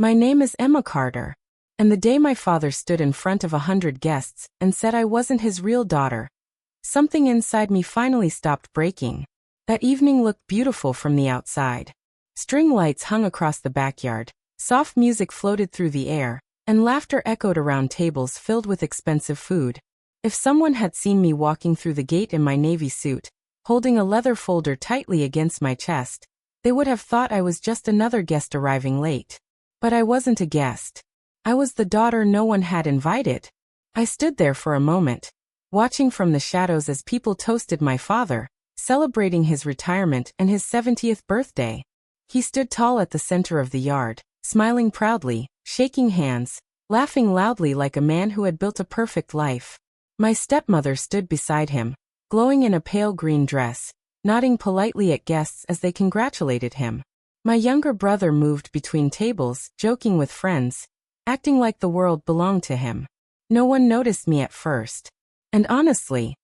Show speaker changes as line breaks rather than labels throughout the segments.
My name is Emma Carter. And the day my father stood in front of 100 guests and said I wasn't his real daughter, something inside me finally stopped breaking. That evening looked beautiful from the outside. String lights hung across the backyard, soft music floated through the air, and laughter echoed around tables filled with expensive food. If someone had seen me walking through the gate in my navy suit, holding a leather folder tightly against my chest, they would have thought I was just another guest arriving late. But I wasn't a guest. I was the daughter no one had invited. I stood there for a moment, watching from the shadows as people toasted my father, celebrating his retirement and his 70th birthday. He stood tall at the center of the yard, smiling proudly, shaking hands, laughing loudly like a man who had built a perfect life. My stepmother stood beside him, glowing in a pale green dress, nodding politely at guests as they congratulated him. My younger brother moved between tables, joking with friends, acting like the world belonged to him. No one noticed me at first. And honestly,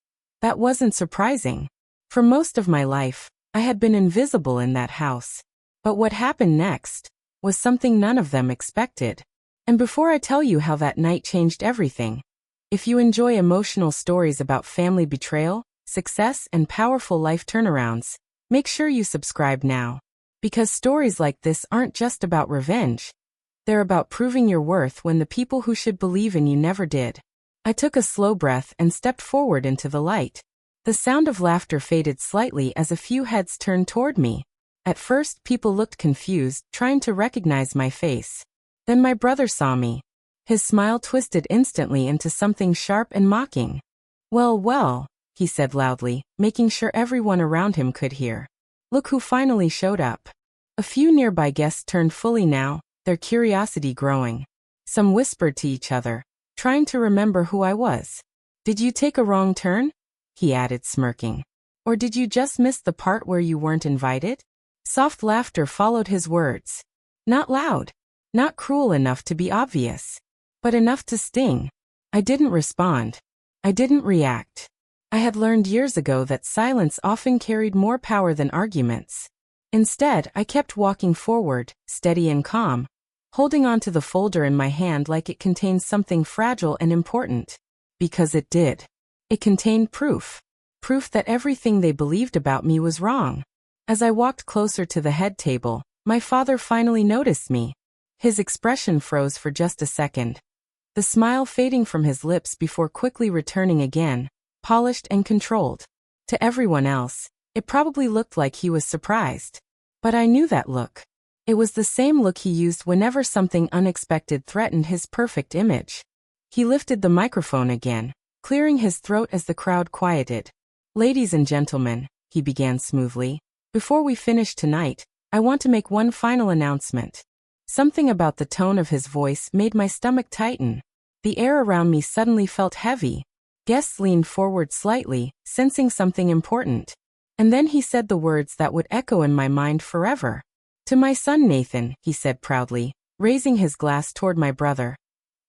that wasn't surprising. For most of my life, I had been invisible in that house. But what happened next was something none of them expected. And before I tell you how that night changed everything, if you enjoy emotional stories about family betrayal, success, and powerful life turnarounds, make sure you subscribe now. Because stories like this aren't just about revenge. They're about proving your worth when the people who should believe in you never did. I took a slow breath and stepped forward into the light. The sound of laughter faded slightly as a few heads turned toward me. At first, people looked confused, trying to recognize my face. Then my brother saw me. His smile twisted instantly into something sharp and mocking. "Well, well," he said loudly, making sure everyone around him could hear. "Look who finally showed up." A few nearby guests turned fully now, their curiosity growing. Some whispered to each other, trying to remember who I was. "Did you take a wrong turn?" he added, smirking. "Or did you just miss the part where you weren't invited?" Soft laughter followed his words. Not loud, not cruel enough to be obvious, but enough to sting. I didn't respond. I didn't react. I had learned years ago that silence often carried more power than arguments. Instead, I kept walking forward, steady and calm, holding onto the folder in my hand like it contained something fragile and important. Because it did. It contained proof. Proof that everything they believed about me was wrong. As I walked closer to the head table, my father finally noticed me. His expression froze for just a second, the smile fading from his lips before quickly returning again, polished and controlled. To everyone else, it probably looked like he was surprised. But I knew that look. It was the same look he used whenever something unexpected threatened his perfect image. He lifted the microphone again, clearing his throat as the crowd quieted. "Ladies and gentlemen," he began smoothly, "before we finish tonight, I want to make one final announcement." Something about the tone of his voice made my stomach tighten. The air around me suddenly felt heavy. Guests leaned forward slightly, sensing something important. And then he said the words that would echo in my mind forever. "To my son Nathan," he said proudly, raising his glass toward my brother.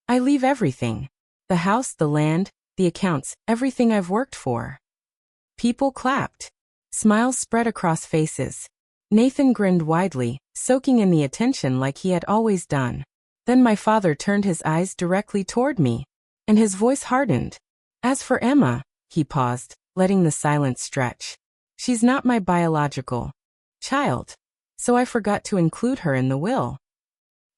"I leave everything. The house, the land, the accounts, everything I've worked for." People clapped. Smiles spread across faces. Nathan grinned widely, soaking in the attention like he had always done. Then my father turned his eyes directly toward me, and his voice hardened. "As for Emma," he paused, letting the silence stretch. "She's not my biological child, so I forgot to include her in the will."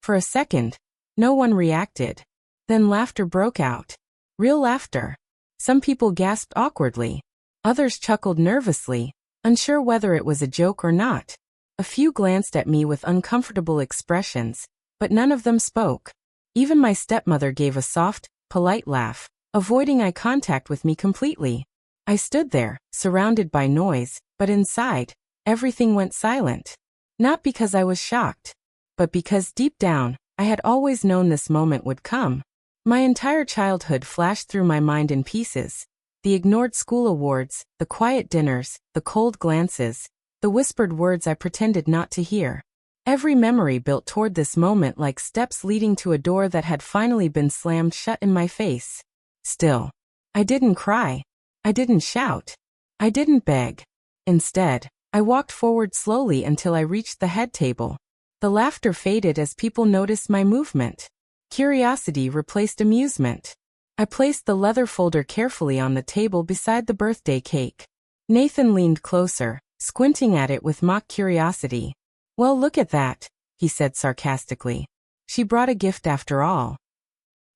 For a second, no one reacted. Then laughter broke out. Real laughter. Some people gasped awkwardly. Others chuckled nervously, unsure whether it was a joke or not. A few glanced at me with uncomfortable expressions, but none of them spoke. Even my stepmother gave a soft, polite laugh, avoiding eye contact with me completely. I stood there, surrounded by noise, but inside, everything went silent. Not because I was shocked, but because deep down, I had always known this moment would come. My entire childhood flashed through my mind in pieces. The ignored school awards, the quiet dinners, the cold glances, the whispered words I pretended not to hear. Every memory built toward this moment like steps leading to a door that had finally been slammed shut in my face. Still, I didn't cry. I didn't shout. I didn't beg. Instead, I walked forward slowly until I reached the head table. The laughter faded as people noticed my movement. Curiosity replaced amusement. I placed the leather folder carefully on the table beside the birthday cake. Nathan leaned closer, squinting at it with mock curiosity. "Well, look at that," he said sarcastically. "She brought a gift after all."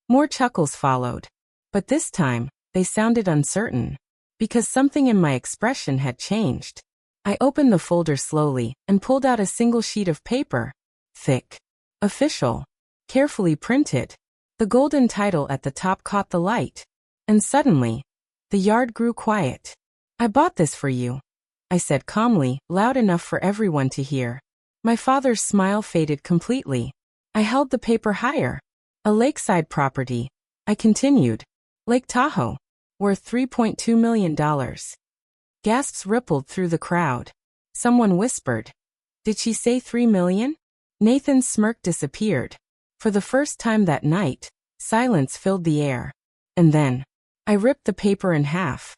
More chuckles followed. But this time, they sounded uncertain. Because something in my expression had changed. I opened the folder slowly and pulled out a single sheet of paper. Thick. Official. Carefully printed. The golden title at the top caught the light. And suddenly, the yard grew quiet. "I bought this for you," I said calmly, loud enough for everyone to hear. My father's smile faded completely. I held the paper higher. "A lakeside property," I continued. "Lake Tahoe. Worth $3.2 million. Gasps rippled through the crowd. Someone whispered, "Did she say 3 million?" Nathan's smirk disappeared. For the first time that night, silence filled the air. And then, I ripped the paper in half.